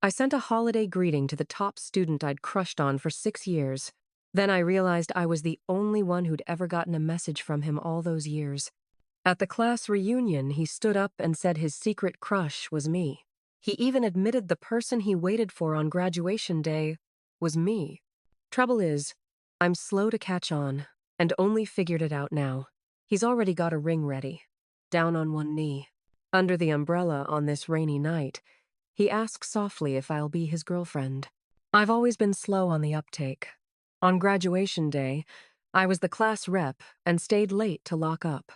I sent a holiday greeting to the top student I'd crushed on for 6 years. Then I realized I was the only one who'd ever gotten a message from him all those years. At the class reunion, he stood up and said his secret crush was me. He even admitted the person he waited for on graduation day was me. Trouble is, I'm slow to catch on, and only figured it out now. He's already got a ring ready, down on one knee, under the umbrella on this rainy night. He asks softly if I'll be his girlfriend. I've always been slow on the uptake. On graduation day, I was the class rep and stayed late to lock up.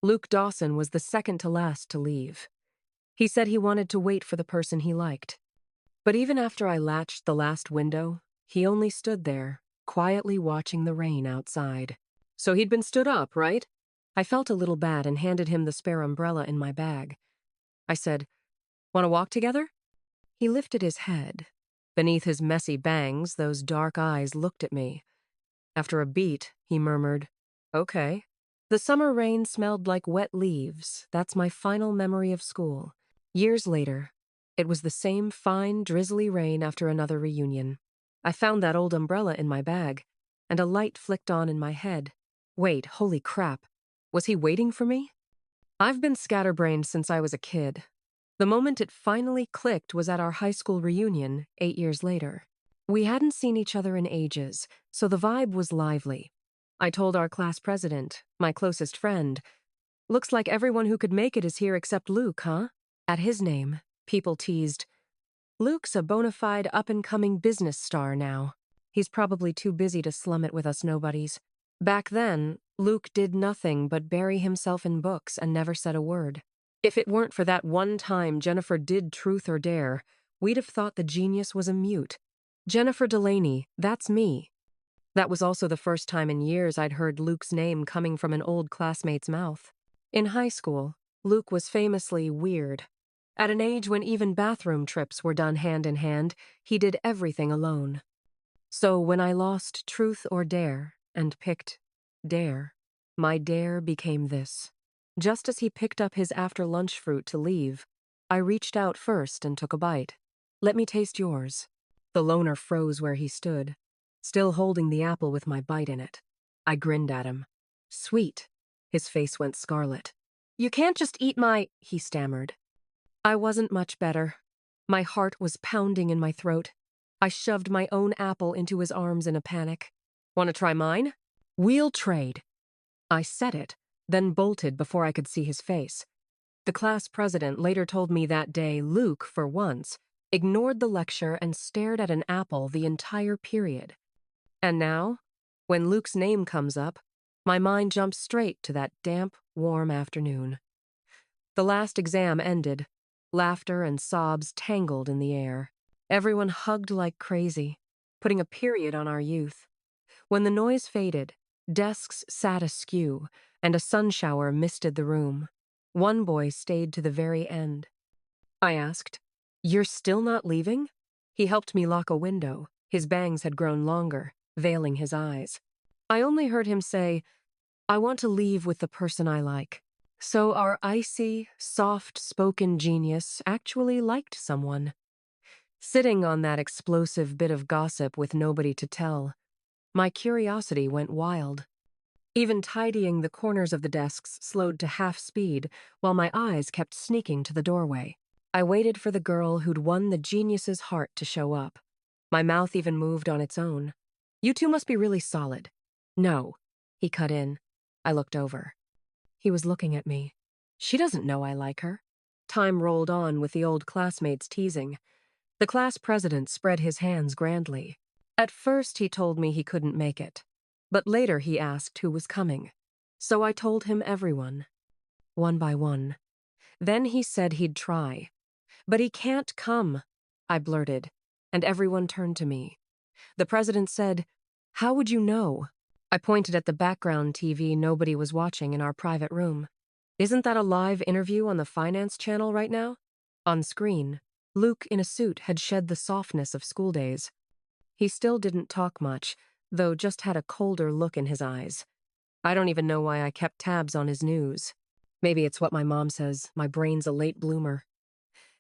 Luke Dawson was the second to last to leave. He said he wanted to wait for the person he liked. But even after I latched the last window, he only stood there, quietly watching the rain outside. So he'd been stood up, right? I felt a little bad and handed him the spare umbrella in my bag. I said, "Want to walk together?" He lifted his head. Beneath his messy bangs, those dark eyes looked at me. After a beat, he murmured, "Okay." The summer rain smelled like wet leaves. That's my final memory of school. Years later, it was the same fine, drizzly rain after another reunion. I found that old umbrella in my bag, and a light flicked on in my head. Wait, holy crap. Was he waiting for me? I've been scatterbrained since I was a kid. The moment it finally clicked was at our high school reunion 8 years later. We hadn't seen each other in ages, so the vibe was lively. I told our class president, my closest friend, "Looks like everyone who could make it is here except Luke, huh?" At his name, people teased, "Luke's a bona fide up-and-coming business star now. He's probably too busy to slum it with us nobodies." Back then, Luke did nothing but bury himself in books and never said a word. If it weren't for that one time Jennifer did Truth or Dare, we'd have thought the genius was a mute. Jennifer Delaney, that's me. That was also the first time in years I'd heard Luke's name coming from an old classmate's mouth. In high school, Luke was famously weird. At an age when even bathroom trips were done hand in hand, he did everything alone. So when I lost Truth or Dare and picked Dare, my dare became this. Just as he picked up his after-lunch fruit to leave, I reached out first and took a bite. "Let me taste yours." The loner froze where he stood, still holding the apple with my bite in it. I grinned at him. "Sweet." His face went scarlet. "You can't just eat my—" he stammered. I wasn't much better. My heart was pounding in my throat. I shoved my own apple into his arms in a panic. "Want to try mine?" "We'll trade." I said it, then bolted before I could see his face. The class president later told me that day Luke, for once, ignored the lecture and stared at an apple the entire period. And now, when Luke's name comes up, my mind jumps straight to that damp, warm afternoon. The last exam ended. Laughter and sobs tangled in the air. Everyone hugged like crazy, putting a period on our youth. When the noise faded, desks sat askew, and a sun shower misted the room. One boy stayed to the very end. I asked, "You're still not leaving?" He helped me lock a window. His bangs had grown longer, veiling his eyes. I only heard him say, "I want to leave with the person I like." So our icy, soft-spoken genius actually liked someone. Sitting on that explosive bit of gossip with nobody to tell, my curiosity went wild. Even tidying the corners of the desks slowed to half speed, while my eyes kept sneaking to the doorway. I waited for the girl who'd won the genius's heart to show up. My mouth even moved on its own. "You two must be really solid." "No," he cut in. I looked over. He was looking at me. "She doesn't know I like her." Time rolled on with the old classmates teasing. The class president spread his hands grandly. At first he told me he couldn't make it, but later he asked who was coming. So I told him everyone, one by one. Then he said he'd try. "But he can't come," I blurted, and everyone turned to me. The president said, "How would you know?" I pointed at the background TV nobody was watching in our private room. "Isn't that a live interview on the finance channel right now?" On screen, Luke in a suit had shed the softness of school days. He still didn't talk much, though just had a colder look in his eyes. I don't even know why I kept tabs on his news. Maybe it's what my mom says, my brain's a late bloomer.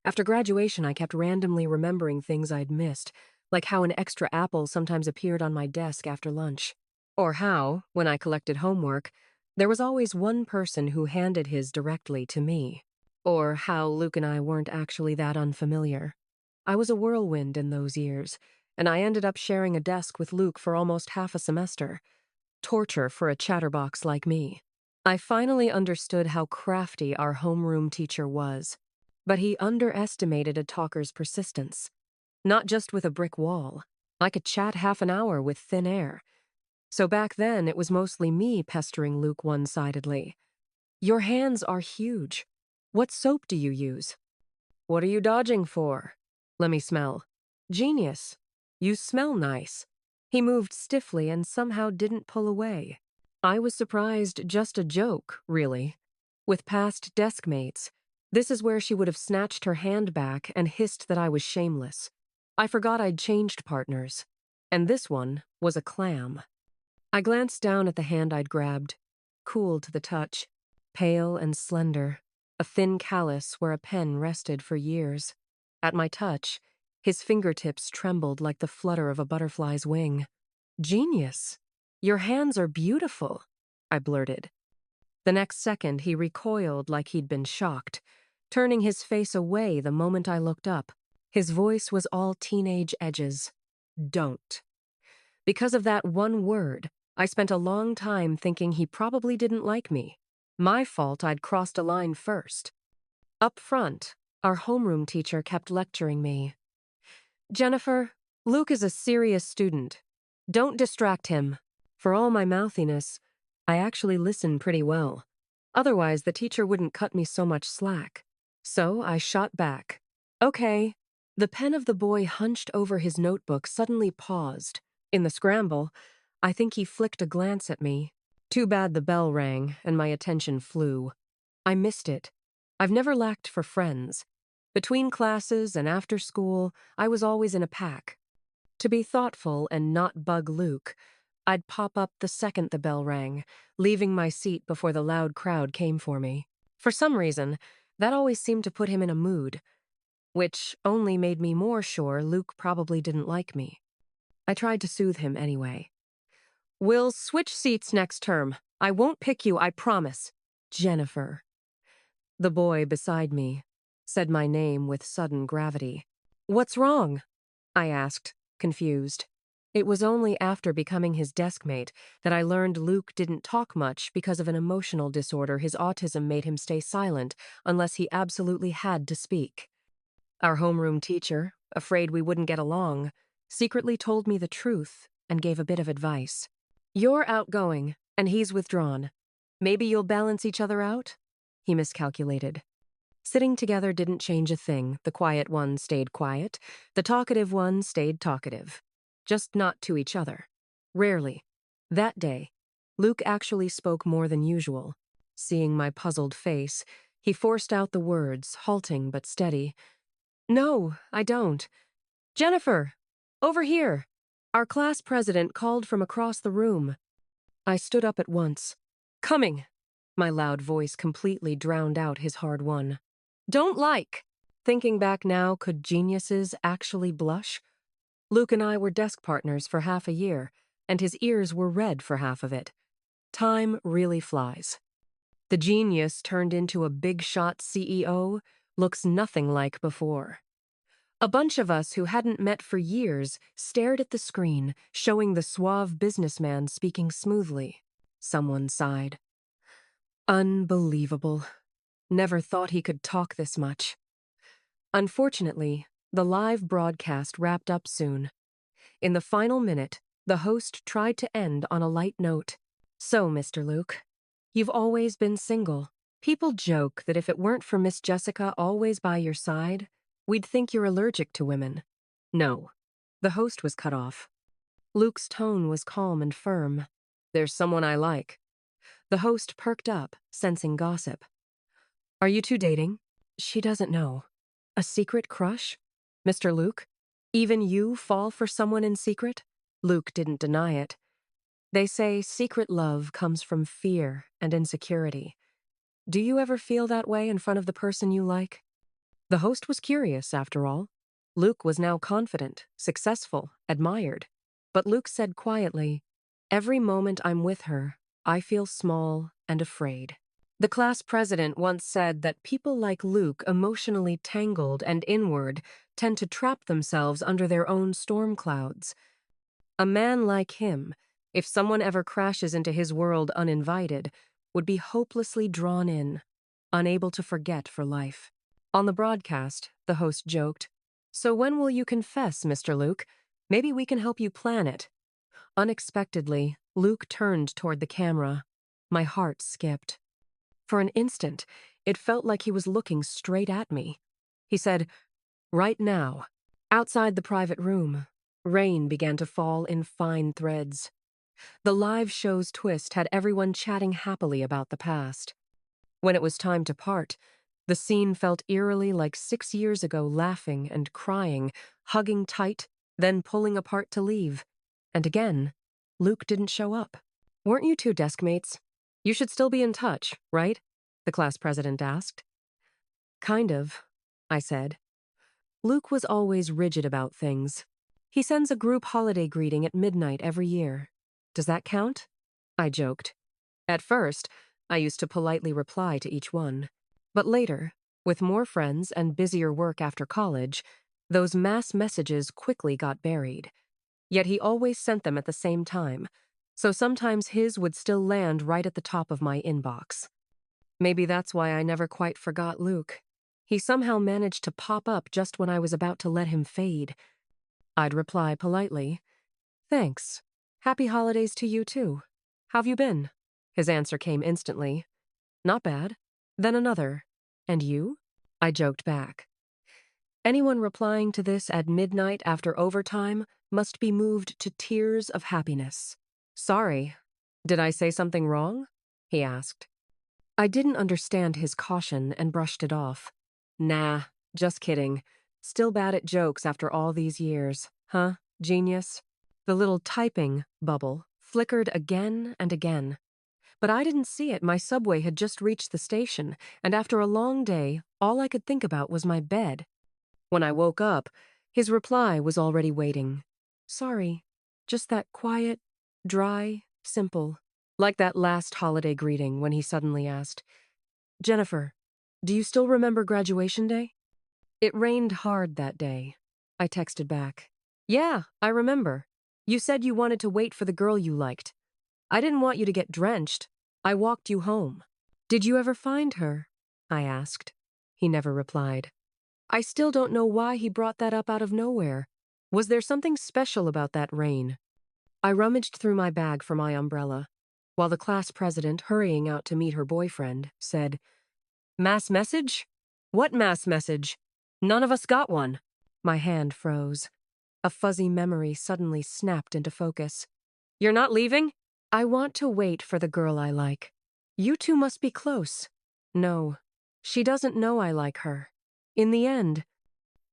After graduation, I kept randomly remembering things I'd missed, like how an extra apple sometimes appeared on my desk after lunch. Or how, when I collected homework, there was always one person who handed his directly to me. Or how Luke and I weren't actually that unfamiliar. I was a whirlwind in those years, and I ended up sharing a desk with Luke for almost half a semester. Torture for a chatterbox like me. I finally understood how crafty our homeroom teacher was, but he underestimated a talker's persistence. Not just with a brick wall. I could chat half an hour with thin air. So back then, it was mostly me pestering Luke one-sidedly. Your hands are huge. What soap do you use? What are you dodging for? Let me smell. Genius. You smell nice. He moved stiffly and somehow didn't pull away. I was surprised, just a joke, really. With past desk mates, this is where she would have snatched her hand back and hissed that I was shameless. I forgot I'd changed partners. And this one was a clam. I glanced down at the hand I'd grabbed, cool to the touch, pale and slender, a thin callus where a pen rested for years. At my touch, his fingertips trembled like the flutter of a butterfly's wing. Genius! Your hands are beautiful, I blurted. The next second, he recoiled like he'd been shocked, turning his face away the moment I looked up. His voice was all teenage edges. Don't. Because of that one word, I spent a long time thinking he probably didn't like me. My fault I'd crossed a line first. Up front, our homeroom teacher kept lecturing me. Jennifer, Luke is a serious student. Don't distract him. For all my mouthiness, I actually listened pretty well. Otherwise, the teacher wouldn't cut me so much slack. So I shot back. Okay. The pen of the boy hunched over his notebook suddenly paused. In the scramble, I think he flicked a glance at me. Too bad the bell rang and my attention flew. I missed it. I've never lacked for friends. Between classes and after school, I was always in a pack. To be thoughtful and not bug Luke, I'd pop up the second the bell rang, leaving my seat before the loud crowd came for me. For some reason, that always seemed to put him in a mood, which only made me more sure Luke probably didn't like me. I tried to soothe him anyway. We'll switch seats next term. I won't pick you, I promise. Jennifer. The boy beside me said my name with sudden gravity. What's wrong? I asked, confused. It was only after becoming his desk mate that I learned Luke didn't talk much because of an emotional disorder his autism made him stay silent unless he absolutely had to speak. Our homeroom teacher, afraid we wouldn't get along, secretly told me the truth and gave a bit of advice. You're outgoing, and he's withdrawn. Maybe you'll balance each other out? He miscalculated. Sitting together didn't change a thing. The quiet one stayed quiet. The talkative one stayed talkative. Just not to each other. Rarely. That day, Luke actually spoke more than usual. Seeing my puzzled face, he forced out the words, halting but steady. No, I don't. Jennifer, over here. Our class president called from across the room. I stood up at once. Coming. My loud voice completely drowned out his hard one. Don't like. Thinking back now, could geniuses actually blush? Luke and I were desk partners for half a year, and his ears were red for half of it. Time really flies. The genius turned into a big-shot CEO looks nothing like before. A bunch of us who hadn't met for years stared at the screen, showing the suave businessman speaking smoothly. Someone sighed. Unbelievable. Never thought he could talk this much. Unfortunately, the live broadcast wrapped up soon. In the final minute, the host tried to end on a light note. So, Mr. Luke, you've always been single. People joke that if it weren't for Miss Jessica always by your side, we'd think you're allergic to women. No. The host was cut off. Luke's tone was calm and firm. There's someone I like. The host perked up, sensing gossip. Are you two dating? She doesn't know. A secret crush? Mr. Luke? Even you fall for someone in secret? Luke didn't deny it. They say secret love comes from fear and insecurity. Do you ever feel that way in front of the person you like? The host was curious, after all. Luke was now confident, successful, admired. But Luke said quietly, "Every moment I'm with her, I feel small and afraid." The class president once said that people like Luke, emotionally tangled and inward, tend to trap themselves under their own storm clouds. A man like him, if someone ever crashes into his world uninvited, would be hopelessly drawn in, unable to forget for life. On the broadcast, the host joked, "So when will you confess, Mr. Luke? Maybe we can help you plan it." Unexpectedly, Luke turned toward the camera. My heart skipped. For an instant, it felt like he was looking straight at me. He said, "Right now." Outside the private room, rain began to fall in fine threads. The live show's twist had everyone chatting happily about the past. When it was time to part, the scene felt eerily like 6 years ago, laughing and crying, hugging tight, then pulling apart to leave. And again, Luke didn't show up. "Weren't you two desk mates? You should still be in touch, right?" the class president asked. "Kind of," I said. Luke was always rigid about things. He sends a group holiday greeting at midnight every year. Does that count? I joked. At first, I used to politely reply to each one. But later, with more friends and busier work after college, those mass messages quickly got buried. Yet he always sent them at the same time, so sometimes his would still land right at the top of my inbox. Maybe that's why I never quite forgot Luke. He somehow managed to pop up just when I was about to let him fade. I'd reply politely, "Thanks. Happy holidays to you too. How've you been?" His answer came instantly, "Not bad." Then another, "And you?" I joked back. Anyone replying to this at midnight after overtime must be moved to tears of happiness. "Sorry. Did I say something wrong?" he asked. I didn't understand his caution and brushed it off. "Nah, just kidding. Still bad at jokes after all these years. Huh, genius?" The little typing bubble flickered again and again. But I didn't see it. My subway had just reached the station, and after a long day, all I could think about was my bed. When I woke up, his reply was already waiting. "Sorry. Just that quiet, dry, simple." Like that last holiday greeting when he suddenly asked, "Jennifer, do you still remember graduation day?" It rained hard that day. I texted back, "Yeah, I remember. You said you wanted to wait for the girl you liked. I didn't want you to get drenched. I walked you home." "Did you ever find her?" I asked. He never replied. I still don't know why he brought that up out of nowhere. Was there something special about that rain? I rummaged through my bag for my umbrella, while the class president, hurrying out to meet her boyfriend, said, "Mass message? What mass message? None of us got one." My hand froze. A fuzzy memory suddenly snapped into focus. "You're not leaving?" "I want to wait for the girl I like. You two must be close." "No, she doesn't know I like her." In the end,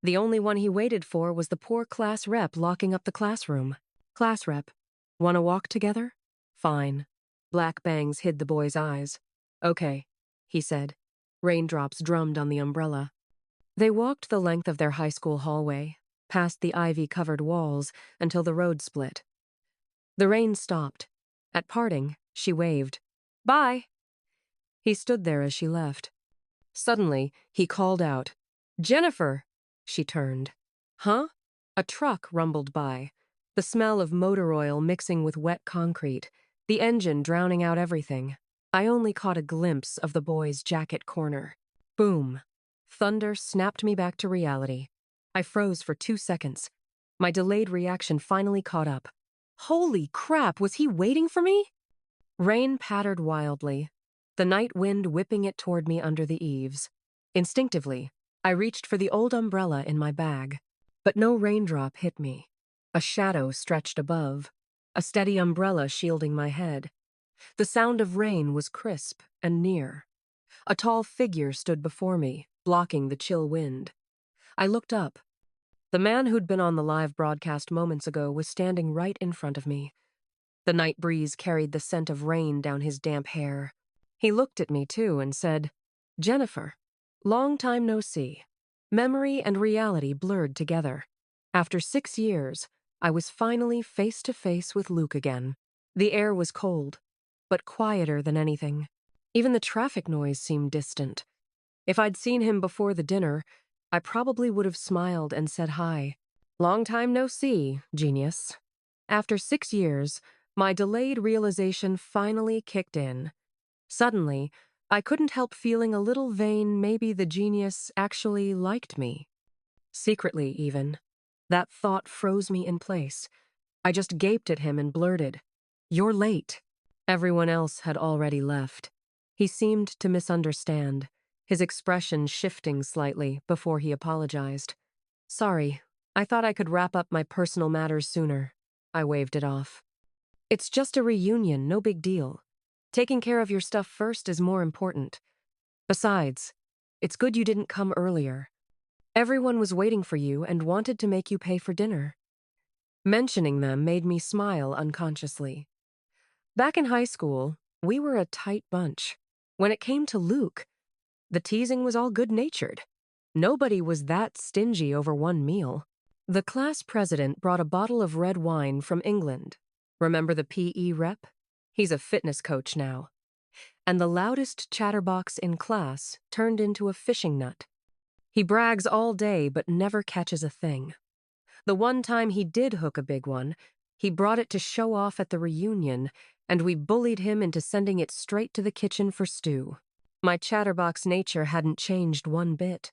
the only one he waited for was the poor class rep locking up the classroom. "Class rep, wanna walk together?" "Fine." Black bangs hid the boy's eyes. "Okay," he said. Raindrops drummed on the umbrella. They walked the length of their high school hallway, past the ivy-covered walls, until the road split. The rain stopped. At parting, she waved. "Bye." He stood there as she left. Suddenly, he called out, "Jennifer!" She turned. "Huh?" A truck rumbled by, the smell of motor oil mixing with wet concrete, the engine drowning out everything. I only caught a glimpse of the boy's jacket corner. Boom. Thunder snapped me back to reality. I froze for 2 seconds. My delayed reaction finally caught up. Holy crap, was he waiting for me? Rain pattered wildly, the night wind whipping it toward me under the eaves. Instinctively, I reached for the old umbrella in my bag, but no raindrop hit me. A shadow stretched above, a steady umbrella shielding my head. The sound of rain was crisp and near. A tall figure stood before me, blocking the chill wind. I looked up. The man who'd been on the live broadcast moments ago was standing right in front of me. The night breeze carried the scent of rain down his damp hair. He looked at me, too, and said, "Jennifer, long time no see." Memory and reality blurred together. After 6 years, I was finally face to face with Luke again. The air was cold, but quieter than anything. Even the traffic noise seemed distant. If I'd seen him before the dinner, I probably would have smiled and said hi. Long time no see, genius. After 6 years, my delayed realization finally kicked in. Suddenly, I couldn't help feeling a little vain maybe the genius actually liked me. Secretly, even. That thought froze me in place. I just gaped at him and blurted, "You're late." Everyone else had already left. He seemed to misunderstand, his expression shifting slightly before he apologized. "Sorry, I thought I could wrap up my personal matters sooner." I waved it off. "It's just a reunion, no big deal. Taking care of your stuff first is more important. Besides, it's good you didn't come earlier. Everyone was waiting for you and wanted to make you pay for dinner." Mentioning them made me smile unconsciously. Back in high school, we were a tight bunch. When it came to Luke, the teasing was all good-natured. Nobody was that stingy over one meal. The class president brought a bottle of red wine from England. Remember the PE rep? He's a fitness coach now. And the loudest chatterbox in class turned into a fishing nut. He brags all day but never catches a thing. The one time he did hook a big one, he brought it to show off at the reunion, and we bullied him into sending it straight to the kitchen for stew. My chatterbox nature hadn't changed one bit.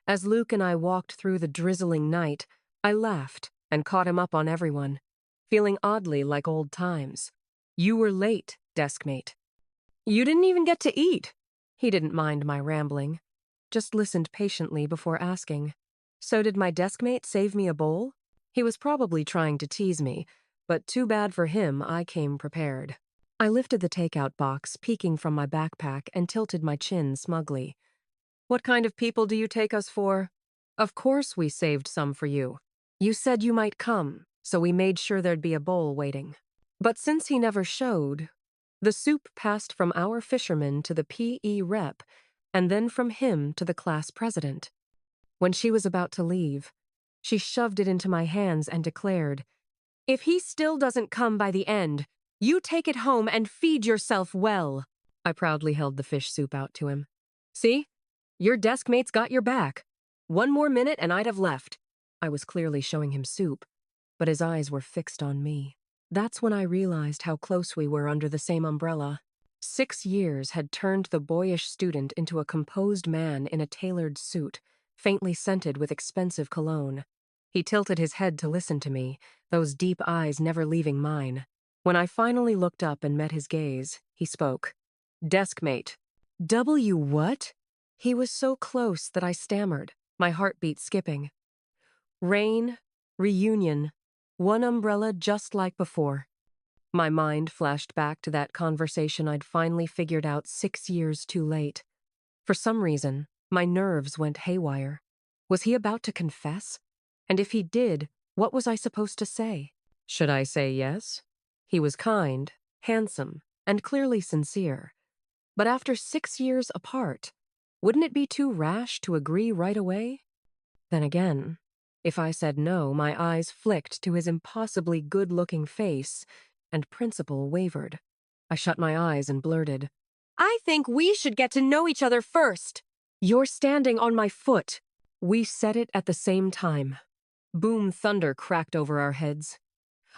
As Luke and I walked through the drizzling night, I laughed and caught him up on everyone, feeling oddly like old times. "You were late, deskmate." "You didn't even get to eat." He didn't mind my rambling, just listened patiently before asking, "So did my deskmate save me a bowl?" He was probably trying to tease me, but too bad for him, I came prepared. I lifted the takeout box, peeking from my backpack, and tilted my chin smugly. "What kind of people do you take us for?" "Of course we saved some for you. You said you might come, so we made sure there'd be a bowl waiting." But since he never showed, the soup passed from our fisherman to the PE rep, and then from him to the class president. When she was about to leave, she shoved it into my hands and declared, "If he still doesn't come by the end, you take it home and feed yourself well." I proudly held the fish soup out to him. "See? Your deskmate's got your back. One more minute and I'd have left." I was clearly showing him soup, but his eyes were fixed on me. That's when I realized how close we were under the same umbrella. 6 years had turned the boyish student into a composed man in a tailored suit, faintly scented with expensive cologne. He tilted his head to listen to me, those deep eyes never leaving mine. When I finally looked up and met his gaze, he spoke. "Deskmate." "W what?" He was so close that I stammered, my heartbeat skipping. "Rain, reunion, one umbrella just like before." My mind flashed back to that conversation I'd finally figured out 6 years too late. For some reason, my nerves went haywire. Was he about to confess? And if he did, what was I supposed to say? Should I say yes? He was kind, handsome, and clearly sincere. But after 6 years apart, wouldn't it be too rash to agree right away? Then again, if I said no, my eyes flicked to his impossibly good-looking face, and principle wavered. I shut my eyes and blurted, "I think we should get to know each other first." "You're standing on my foot." We said it at the same time. Boom thunder cracked over our heads.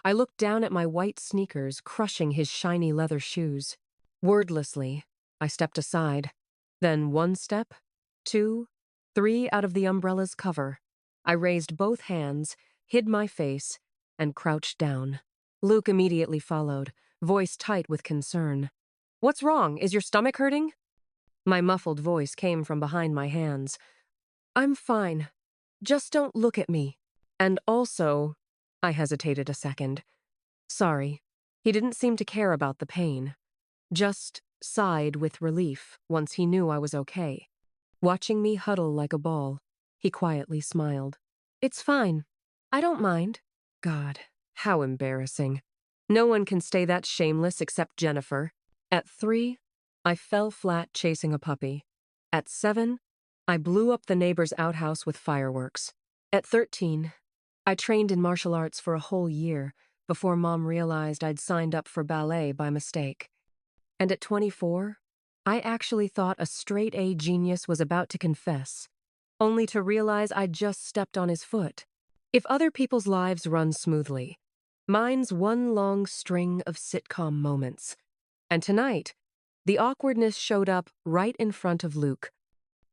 I looked down at my white sneakers, crushing his shiny leather shoes. Wordlessly, I stepped aside. Then 1 step, 2, 3 out of the umbrella's cover. I raised both hands, hid my face, and crouched down. Luke immediately followed, voice tight with concern. "What's wrong? Is your stomach hurting?" My muffled voice came from behind my hands. "I'm fine. Just don't look at me. And also," I hesitated a second. "Sorry." He didn't seem to care about the pain. Just sighed with relief once he knew I was okay. Watching me huddle like a ball, he quietly smiled. "It's fine. I don't mind." God, how embarrassing. No one can stay that shameless except Jennifer. At 3, I fell flat chasing a puppy. At 7, I blew up the neighbor's outhouse with fireworks. At 13, I trained in martial arts for a whole year before Mom realized I'd signed up for ballet by mistake. And at 24, I actually thought a straight-A genius was about to confess, only to realize I'd just stepped on his foot. If other people's lives run smoothly, mine's one long string of sitcom moments. And tonight, the awkwardness showed up right in front of Luke.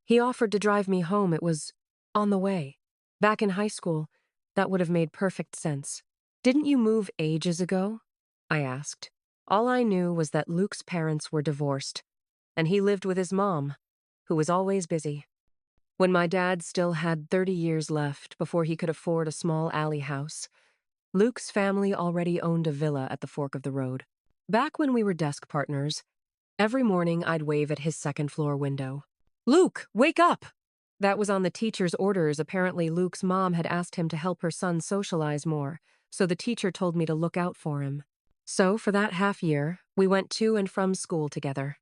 He offered to drive me home. It was on the way. Back in high school, that would have made perfect sense. "Didn't you move ages ago?" I asked. All I knew was that Luke's parents were divorced, and he lived with his mom, who was always busy. When my dad still had 30 years left before he could afford a small alley house, Luke's family already owned a villa at the fork of the road. Back when we were desk partners, every morning I'd wave at his second-floor window. "Luke, wake up!" That was on the teacher's orders. Apparently, Luke's mom had asked him to help her son socialize more, so the teacher told me to look out for him. So, for that half year, we went to and from school together.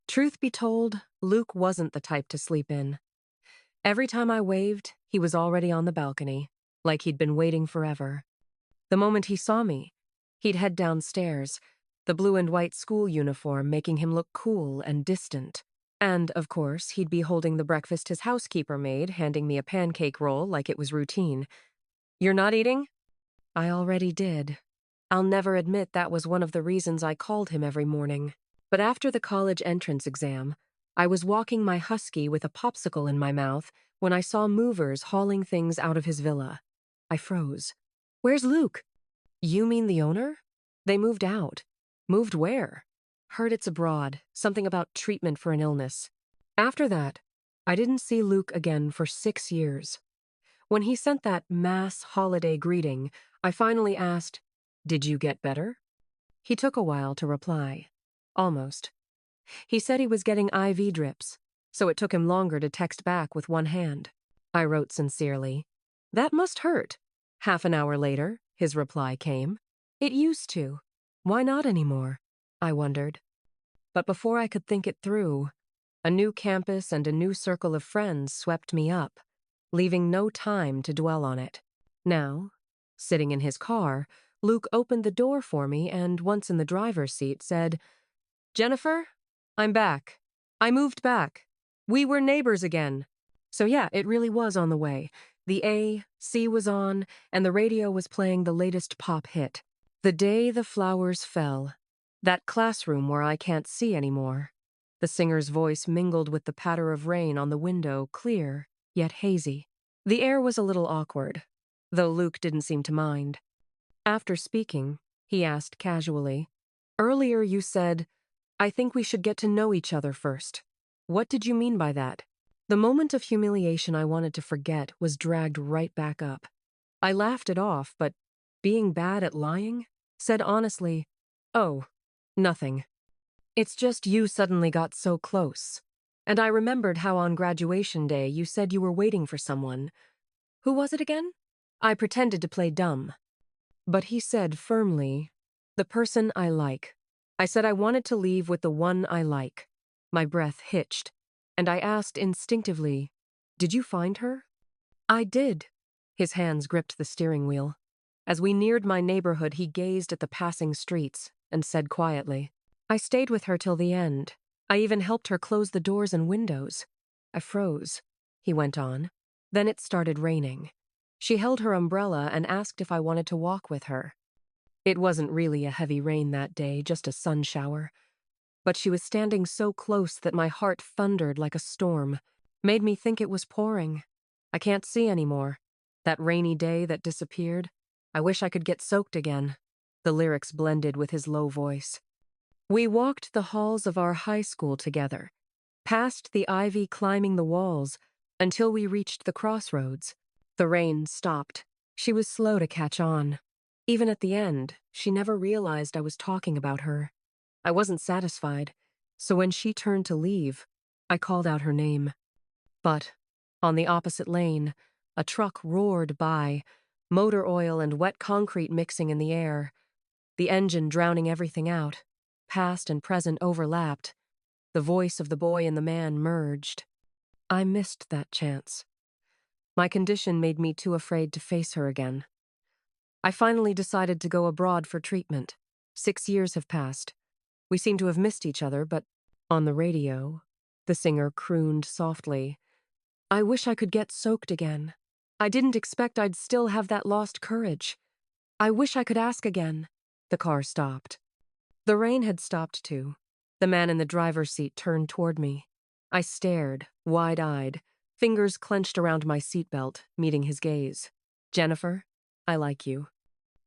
Truth be told, Luke wasn't the type to sleep in. Every time I waved, he was already on the balcony, like he'd been waiting forever. The moment he saw me, he'd head downstairs, the blue and white school uniform making him look cool and distant. And, of course, he'd be holding the breakfast his housekeeper made, handing me a pancake roll like it was routine. "You're not eating?" I already did. I'll never admit that was one of the reasons I called him every morning. But after the college entrance exam, I was walking my husky with a popsicle in my mouth when I saw movers hauling things out of his villa. I froze. "Where's Luke?" "You mean the owner? They moved out." "Moved where?" "Heard it's abroad, something about treatment for an illness." After that, I didn't see Luke again for 6 years. When he sent that mass holiday greeting, I finally asked, "Did you get better?" He took a while to reply. Almost. He said he was getting IV drips, so it took him longer to text back with one hand. I wrote sincerely, "That must hurt." Half an hour later, his reply came. "It used to. Why not anymore?" I wondered. But before I could think it through, a new campus and a new circle of friends swept me up, leaving no time to dwell on it. Now, sitting in his car, Luke opened the door for me and, once in the driver's seat, said, "Jennifer, I'm back. I moved back. We were neighbors again." So yeah, it really was on the way. The AC was on, and the radio was playing the latest pop hit. "The Day the Flowers Fell." That classroom where I can't see anymore. The singer's voice mingled with the patter of rain on the window, clear, yet hazy. The air was a little awkward, though Luke didn't seem to mind. After speaking, he asked casually, "Earlier you said, 'I think we should get to know each other first.' What did you mean by that?" The moment of humiliation I wanted to forget was dragged right back up. I laughed it off, but being bad at lying, said honestly, "Oh, nothing. It's just you suddenly got so close. And I remembered how on graduation day you said you were waiting for someone. Who was it again?" I pretended to play dumb. But he said firmly, "The person I like." I said I wanted to leave with the one I like. My breath hitched, and I asked instinctively, "Did you find her?" "I did." His hands gripped the steering wheel. As we neared my neighborhood, he gazed at the passing streets and said quietly, "I stayed with her till the end. I even helped her close the doors and windows." I froze. He went on. "Then it started raining. She held her umbrella and asked if I wanted to walk with her. It wasn't really a heavy rain that day, just a sun shower. But she was standing so close that my heart thundered like a storm, made me think it was pouring. I can't see anymore. That rainy day that disappeared. I wish I could get soaked again." The lyrics blended with his low voice. We walked the halls of our high school together, past the ivy climbing the walls, until we reached the crossroads. The rain stopped. She was slow to catch on. Even at the end, she never realized I was talking about her. I wasn't satisfied, so when she turned to leave, I called out her name. But, on the opposite lane, a truck roared by, motor oil and wet concrete mixing in the air, the engine drowning everything out. Past and present overlapped. The voice of the boy and the man merged. I missed that chance. My condition made me too afraid to face her again. I finally decided to go abroad for treatment. 6 years have passed. We seem to have missed each other, but on the radio, the singer crooned softly, I wish I could get soaked again. I didn't expect I'd still have that lost courage. I wish I could ask again. The car stopped. The rain had stopped too. The man in the driver's seat turned toward me. I stared, wide-eyed, fingers clenched around my seatbelt, meeting his gaze. Jennifer, I like you.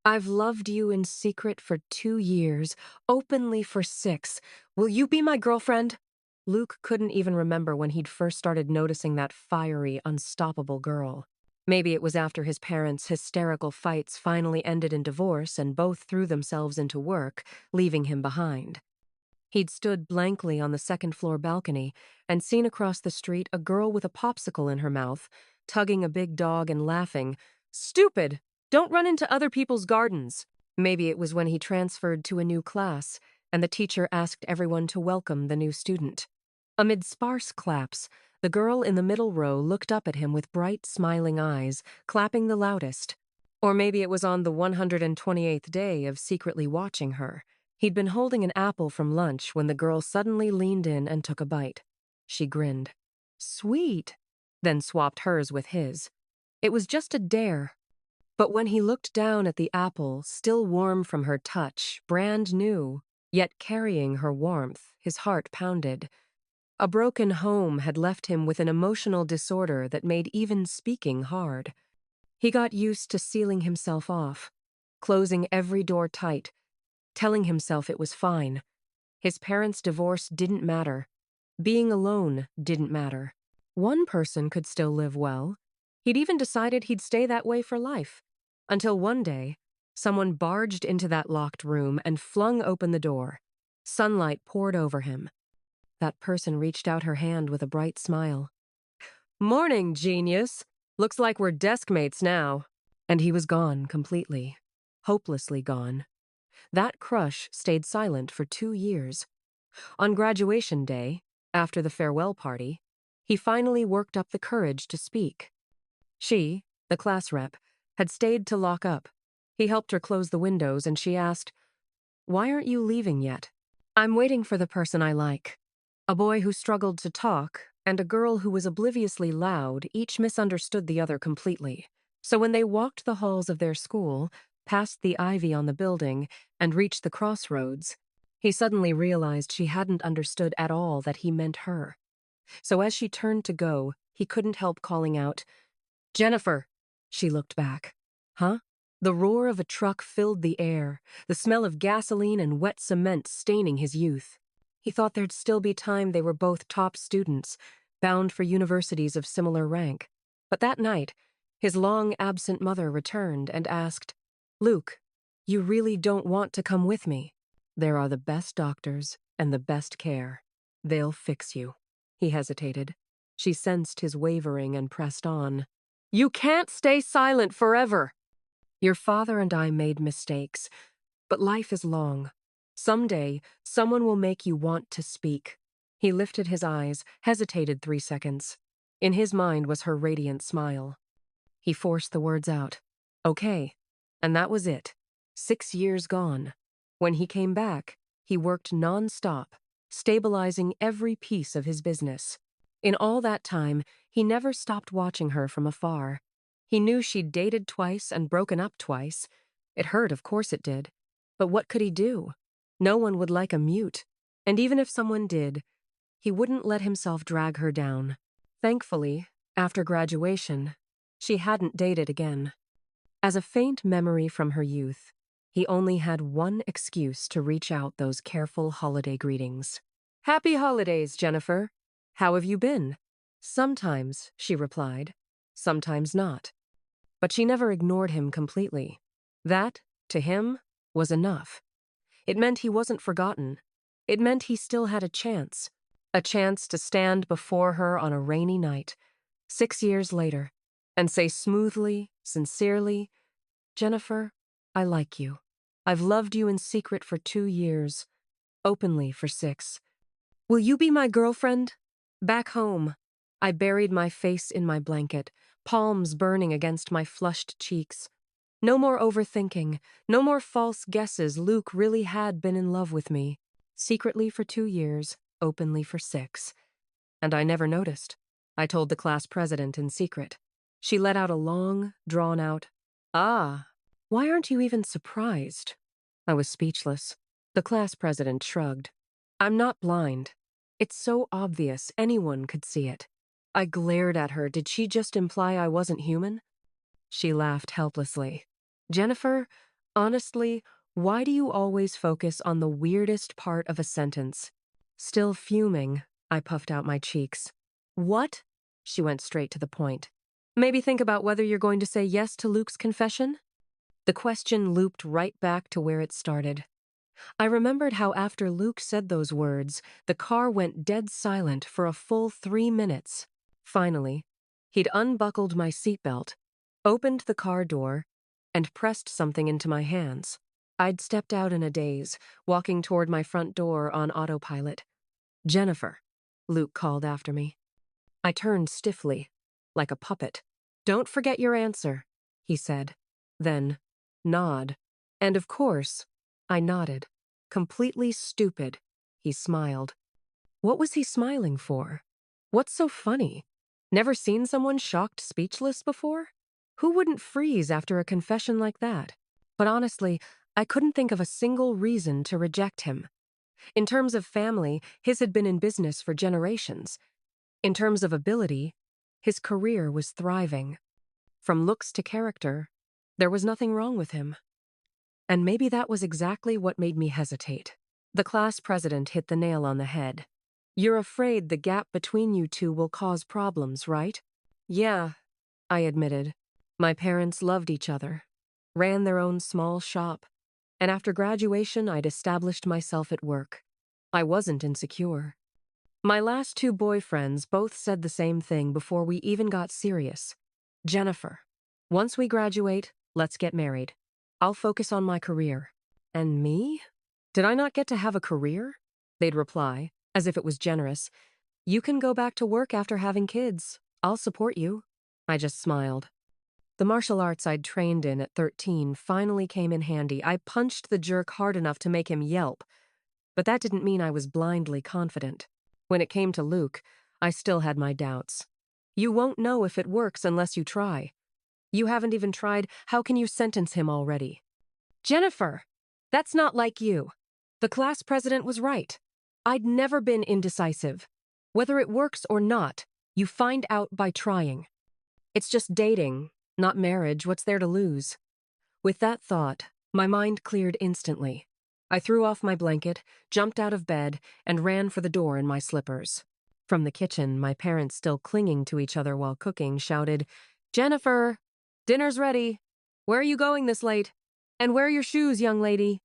I've loved you in secret for 2 years, openly for 6. Will you be my girlfriend? Luke couldn't even remember when he'd first started noticing that fiery, unstoppable girl. Maybe it was after his parents' hysterical fights finally ended in divorce and both threw themselves into work, leaving him behind. He'd stood blankly on the second-floor balcony and seen across the street a girl with a popsicle in her mouth, tugging a big dog and laughing, Stupid! Don't run into other people's gardens. Maybe it was when he transferred to a new class, and the teacher asked everyone to welcome the new student. Amid sparse claps, the girl in the middle row looked up at him with bright, smiling eyes, clapping the loudest. Or maybe it was on the 128th day of secretly watching her. He'd been holding an apple from lunch when the girl suddenly leaned in and took a bite. She grinned. Sweet. Then swapped hers with his. It was just a dare. But when he looked down at the apple, still warm from her touch, brand new, yet carrying her warmth, his heart pounded. A broken home had left him with an emotional disorder that made even speaking hard. He got used to sealing himself off, closing every door tight, telling himself it was fine. His parents' divorce didn't matter. Being alone didn't matter. One person could still live well. He'd even decided he'd stay that way for life. Until one day, someone barged into that locked room and flung open the door. Sunlight poured over him. That person reached out her hand with a bright smile. Morning, genius. Looks like we're desk mates now. And he was gone completely. Hopelessly gone. That crush stayed silent for 2 years. On graduation day, after the farewell party, he finally worked up the courage to speak. She, the class rep, had stayed to lock up. He helped her close the windows and she asked, Why aren't you leaving yet? I'm waiting for the person I like. A boy who struggled to talk and a girl who was obliviously loud each misunderstood the other completely. So when they walked the halls of their school, past the ivy on the building, and reached the crossroads, he suddenly realized she hadn't understood at all that he meant her. So as she turned to go, he couldn't help calling out, Jennifer! She looked back. Huh? The roar of a truck filled the air, the smell of gasoline and wet cement staining his youth. He thought there'd still be time they were both top students, bound for universities of similar rank. But that night, his long-absent mother returned and asked, Luke, you really don't want to come with me? There are the best doctors and the best care. They'll fix you. He hesitated. She sensed his wavering and pressed on. You can't stay silent forever. Your father and I made mistakes, but life is long. Someday, someone will make you want to speak. He lifted his eyes, hesitated 3 seconds. In his mind was her radiant smile. He forced the words out. Okay. And that was it. 6 years gone. When he came back, he worked non-stop, stabilizing every piece of his business. In all that time, he never stopped watching her from afar. He knew she'd dated twice and broken up twice. It hurt, of course it did. But what could he do? No one would like a mute. And even if someone did, he wouldn't let himself drag her down. Thankfully, after graduation, she hadn't dated again. As a faint memory from her youth, he only had one excuse to reach out those careful holiday greetings. Happy holidays, Jennifer. How have you been? Sometimes, she replied. Sometimes not. But she never ignored him completely. That, to him, was enough. It meant he wasn't forgotten. It meant he still had a chance to stand before her on a rainy night, 6 years later, and say smoothly, sincerely, Jennifer, I like you. I've loved you in secret for 2 years, openly for 6. Will you be my girlfriend? Back home, I buried my face in my blanket, palms burning against my flushed cheeks. No more overthinking, no more false guesses. Luke really had been in love with me. Secretly for 2 years, openly for 6. And I never noticed. I told the class president in secret. She let out a long, drawn-out, "Ah, why aren't you even surprised?" I was speechless. The class president shrugged. "I'm not blind. It's so obvious, anyone could see it." I glared at her. Did she just imply I wasn't human? She laughed helplessly. "Jennifer, honestly, why do you always focus on the weirdest part of a sentence?" Still fuming, I puffed out my cheeks. "What?" She went straight to the point. "Maybe think about whether you're going to say yes to Luke's confession?" The question looped right back to where it started. I remembered how after Luke said those words, the car went dead silent for a full 3 minutes. Finally, he'd unbuckled my seatbelt, opened the car door, and pressed something into my hands. I'd stepped out in a daze, walking toward my front door on autopilot. "Jennifer," Luke called after me. I turned stiffly, like a puppet. "Don't forget your answer," he said. Then, "Nod." And of course, I nodded. Completely stupid. He smiled. What was he smiling for? What's so funny? Never seen someone shocked speechless before? Who wouldn't freeze after a confession like that? But honestly, I couldn't think of a single reason to reject him. In terms of family, his had been in business for generations. In terms of ability, his career was thriving. From looks to character, there was nothing wrong with him. And maybe that was exactly what made me hesitate. The class president hit the nail on the head. "You're afraid the gap between you two will cause problems, right?" "Yeah," I admitted. My parents loved each other, ran their own small shop, and after graduation I'd established myself at work. I wasn't insecure. My last 2 boyfriends both said the same thing before we even got serious. "Jennifer, once we graduate, let's get married. I'll focus on my career." And me? Did I not get to have a career? They'd reply, as if it was generous, "You can go back to work after having kids. I'll support you." I just smiled. The martial arts I'd trained in at 13 finally came in handy. I punched the jerk hard enough to make him yelp, but that didn't mean I was blindly confident. When it came to Luke, I still had my doubts. You won't know if it works unless you try. You haven't even tried. How can you sentence him already? "Jennifer, that's not like you. The class president was right. I'd never been indecisive. Whether it works or not, you find out by trying. It's just dating, not marriage. What's there to lose?" With that thought, my mind cleared instantly. I threw off my blanket, jumped out of bed, and ran for the door in my slippers. From the kitchen, my parents, still clinging to each other while cooking, shouted, "Jennifer, dinner's ready. Where are you going this late? And wear your shoes, young lady."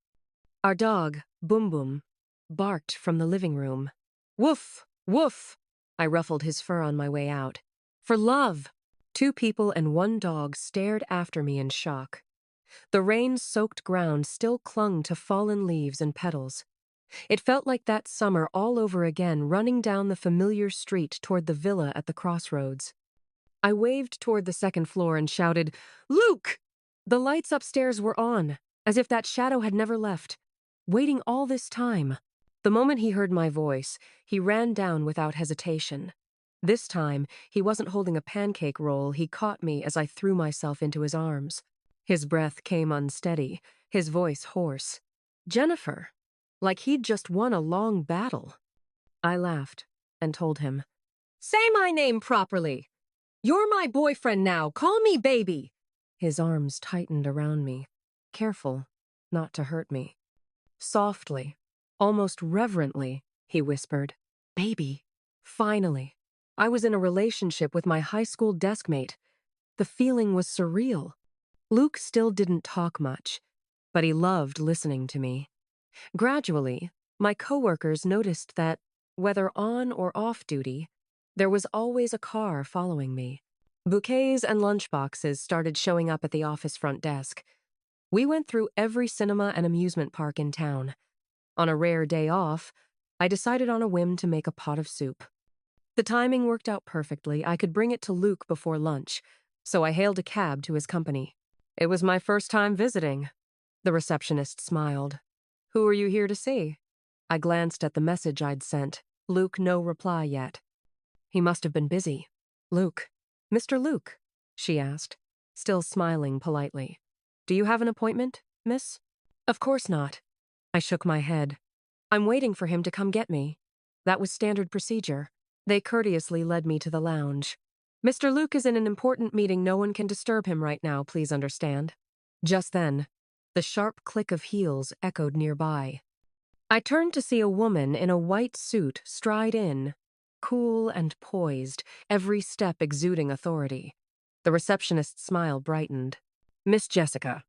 Our dog, Boom Boom, barked from the living room. "Woof, woof." I ruffled his fur on my way out. "For love." 2 people and 1 dog stared after me in shock. The rain-soaked ground still clung to fallen leaves and petals. It felt like that summer all over again, running down the familiar street toward the villa at the crossroads. I waved toward the 2nd floor and shouted, "Luke!" The lights upstairs were on, as if that shadow had never left, waiting all this time. The moment he heard my voice, he ran down without hesitation. This time, he wasn't holding a pancake roll. He caught me as I threw myself into his arms. His breath came unsteady, his voice hoarse. "Jennifer," like he'd just won a long battle. I laughed and told him, "Say my name properly. You're my boyfriend now. Call me baby." His arms tightened around me, careful not to hurt me. Softly, almost reverently, he whispered, "Baby." Finally, I was in a relationship with my high school desk mate. The feeling was surreal. Luke still didn't talk much, but he loved listening to me. Gradually, my coworkers noticed that, whether on or off duty, there was always a car following me. Bouquets and lunchboxes started showing up at the office front desk. We went through every cinema and amusement park in town. On a rare day off, I decided on a whim to make a pot of soup. The timing worked out perfectly. I could bring it to Luke before lunch, so I hailed a cab to his company. It was my first time visiting. The receptionist smiled. Who are you here to see? I glanced at the message I'd sent. Luke, no reply yet. He must have been busy. Luke. Mr. Luke, she asked, still smiling politely. Do you have an appointment, miss? Of course not. I shook my head. I'm waiting for him to come get me. That was standard procedure. They courteously led me to the lounge. Mr. Luke is in an important meeting. No one can disturb him right now, please understand. Just then, the sharp click of heels echoed nearby. I turned to see a woman in a white suit stride in, cool and poised, every step exuding authority. The receptionist's smile brightened. Miss Jessica,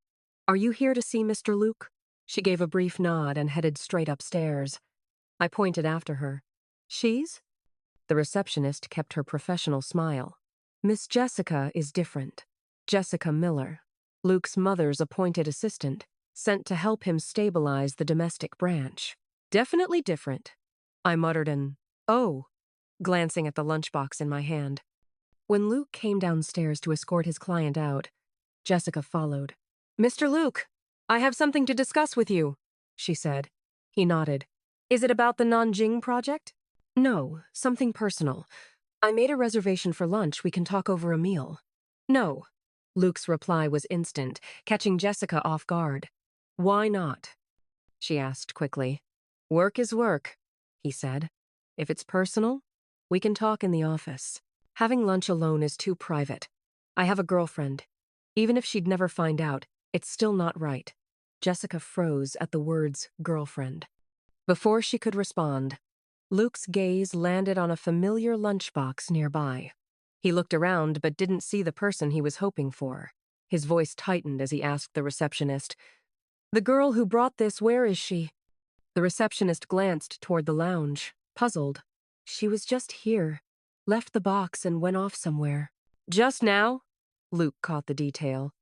are you here to see Mr. Luke? She gave a brief nod and headed straight upstairs. I pointed after her. She's? The receptionist kept her professional smile. Miss Jessica is different. Jessica Miller, Luke's mother's appointed assistant, sent to help him stabilize the domestic branch. Definitely different. I muttered an, oh, glancing at the lunchbox in my hand. When Luke came downstairs to escort his client out, Jessica followed. Mr. Luke, I have something to discuss with you, she said. He nodded. Is it about the Nanjing project? No, something personal. I made a reservation for lunch. We can talk over a meal. No. Luke's reply was instant, catching Jessica off guard. Why not? She asked quickly. Work is work, he said. If it's personal, we can talk in the office. Having lunch alone is too private. I have a girlfriend. Even if she'd never find out, it's still not right. Jessica froze at the words girlfriend. Before she could respond, Luke's gaze landed on a familiar lunchbox nearby. He looked around but didn't see the person he was hoping for. His voice tightened as he asked the receptionist, The girl who brought this, where is she? The receptionist glanced toward the lounge, puzzled. She was just here, left the box and went off somewhere. Just now? Luke caught the detail.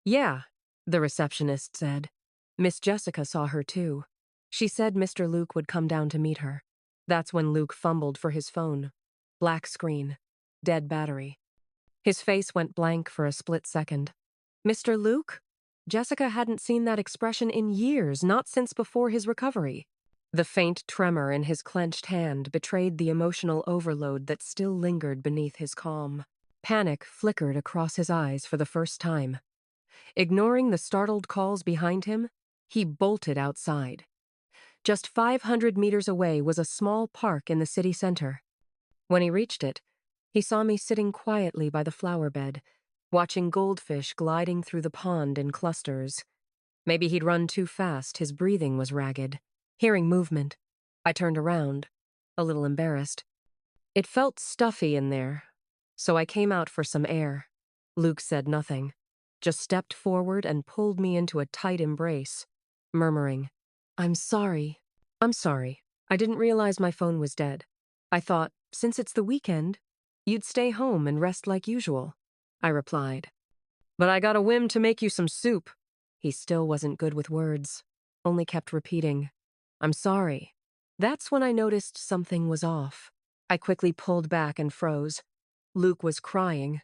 Yeah, the receptionist said. Miss Jessica saw her too. She said Mr. Luke would come down to meet her. That's when Luke fumbled for his phone. Black screen. Dead battery. His face went blank for a split second. Mr. Luke? Jessica hadn't seen that expression in years, not since before his recovery. The faint tremor in his clenched hand betrayed the emotional overload that still lingered beneath his calm. Panic flickered across his eyes for the first time. Ignoring the startled calls behind him, he bolted outside. Just 500 meters away was a small park in the city center. When he reached it, he saw me sitting quietly by the flower bed, watching goldfish gliding through the pond in clusters. Maybe he'd run too fast, his breathing was ragged. Hearing movement, I turned around, a little embarrassed. It felt stuffy in there, so I came out for some air. Luke said nothing, just stepped forward and pulled me into a tight embrace, murmuring, I'm sorry. I'm sorry. I didn't realize my phone was dead. I thought, since it's the weekend, you'd stay home and rest like usual, I replied. But I got a whim to make you some soup. He still wasn't good with words, only kept repeating, I'm sorry. That's when I noticed something was off. I quickly pulled back and froze. Luke was crying.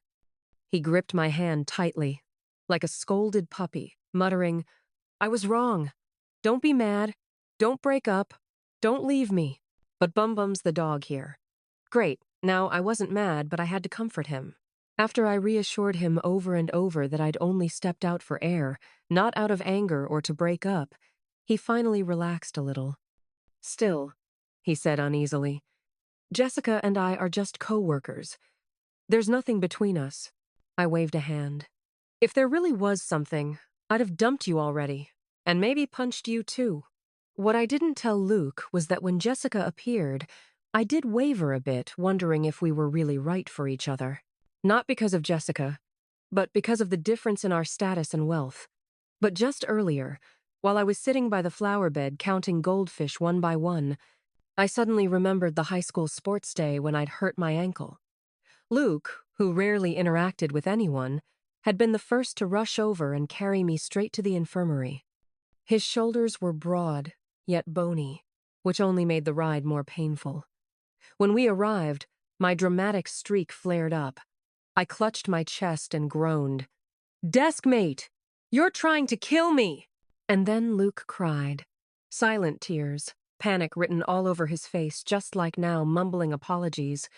He gripped my hand tightly, like a scolded puppy, muttering, I was wrong. Don't be mad. Don't break up. Don't leave me. But Bum Bum's the dog here. Great. Now, I wasn't mad, but I had to comfort him. After I reassured him over and over that I'd only stepped out for air, not out of anger or to break up, he finally relaxed a little. Still, he said uneasily, Jessica and I are just co-workers. There's nothing between us. I waved a hand. If there really was something, I'd have dumped you already, and maybe punched you too. What I didn't tell Luke was that when Jessica appeared, I did waver a bit, wondering if we were really right for each other. Not because of Jessica, but because of the difference in our status and wealth. But just earlier, while I was sitting by the flower bed counting goldfish one by one, I suddenly remembered the high school sports day when I'd hurt my ankle. Luke, who rarely interacted with anyone, had been the first to rush over and carry me straight to the infirmary. His shoulders were broad, yet bony, which only made the ride more painful. When we arrived, My dramatic streak flared up. I clutched my chest and groaned. Deskmate! You're trying to kill me! And then Luke cried. Silent tears, panic written all over his face, just like now, mumbling apologies,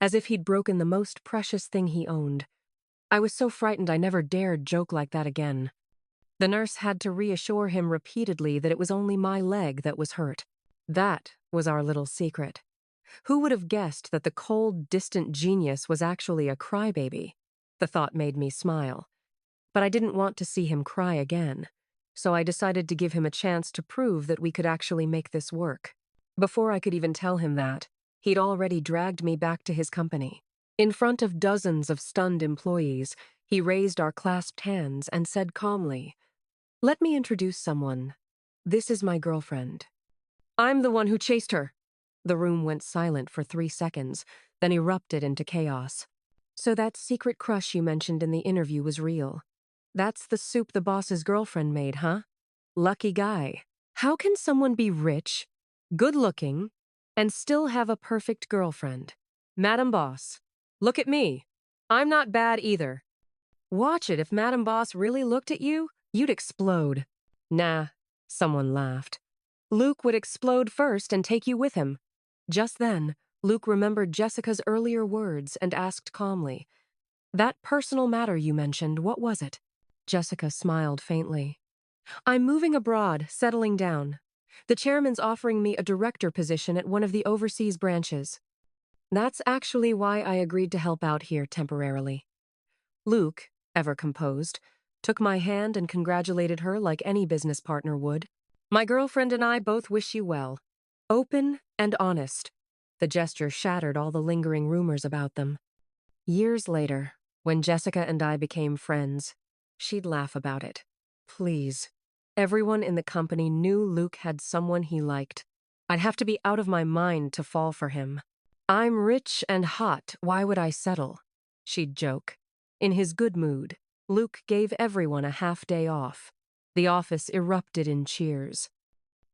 as if he'd broken the most precious thing he owned. I was so frightened I never dared joke like that again. The nurse had to reassure him repeatedly that it was only my leg that was hurt. That was our little secret. Who would have guessed that the cold, distant genius was actually a crybaby? The thought made me smile. But I didn't want to see him cry again, so I decided to give him a chance to prove that we could actually make this work. Before I could even tell him that, he'd already dragged me back to his company. In front of dozens of stunned employees, he raised our clasped hands and said calmly, "Let me introduce someone. This is my girlfriend." "I'm the one who chased her." The room went silent for 3 seconds, then erupted into chaos. "So that secret crush you mentioned in the interview was real. That's the soup the boss's girlfriend made, huh? Lucky guy. How can someone be rich, good-looking, and still have a perfect girlfriend? Madam Boss, look at me. I'm not bad either. Watch it, if Madam Boss really looked at you, you'd explode." "Nah," someone laughed. "Luke would explode first and take you with him." Just then, Luke remembered Jessica's earlier words and asked calmly, "That personal matter you mentioned, what was it?" Jessica smiled faintly. "I'm moving abroad, settling down. The chairman's offering me a director position at one of the overseas branches. That's actually why I agreed to help out here temporarily." Luke, ever composed, took my hand and congratulated her like any business partner would. "My girlfriend and I both wish you well. Open and honest." The gesture shattered all the lingering rumors about them. Years later, when Jessica and I became friends, she'd laugh about it. Please. Everyone in the company knew Luke had someone he liked. I'd have to be out of my mind to fall for him. "I'm rich and hot, why would I settle?" she'd joke. In his good mood, Luke gave everyone a half-day off. The office erupted in cheers.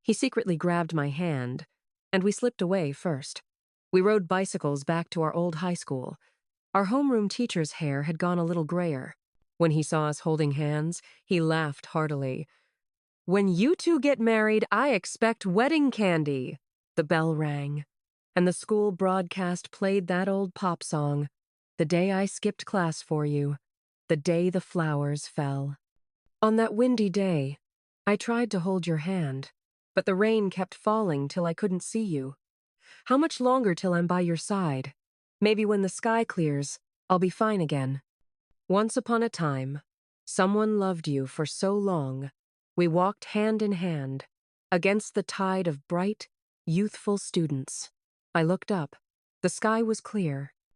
He secretly grabbed my hand, and we slipped away first. We rode bicycles back to our old high school. Our homeroom teacher's hair had gone a little grayer. When he saw us holding hands, he laughed heartily. "When you two get married, I expect wedding candy." The bell rang, and the school broadcast played that old pop song, "The Day I Skipped Class for You, the Day the Flowers Fell." On that windy day, I tried to hold your hand, but the rain kept falling till I couldn't see you. How much longer till I'm by your side? Maybe when the sky clears, I'll be fine again. Once upon a time, someone loved you for so long, we walked hand in hand, against the tide of bright, youthful students. I looked up. The sky was clear,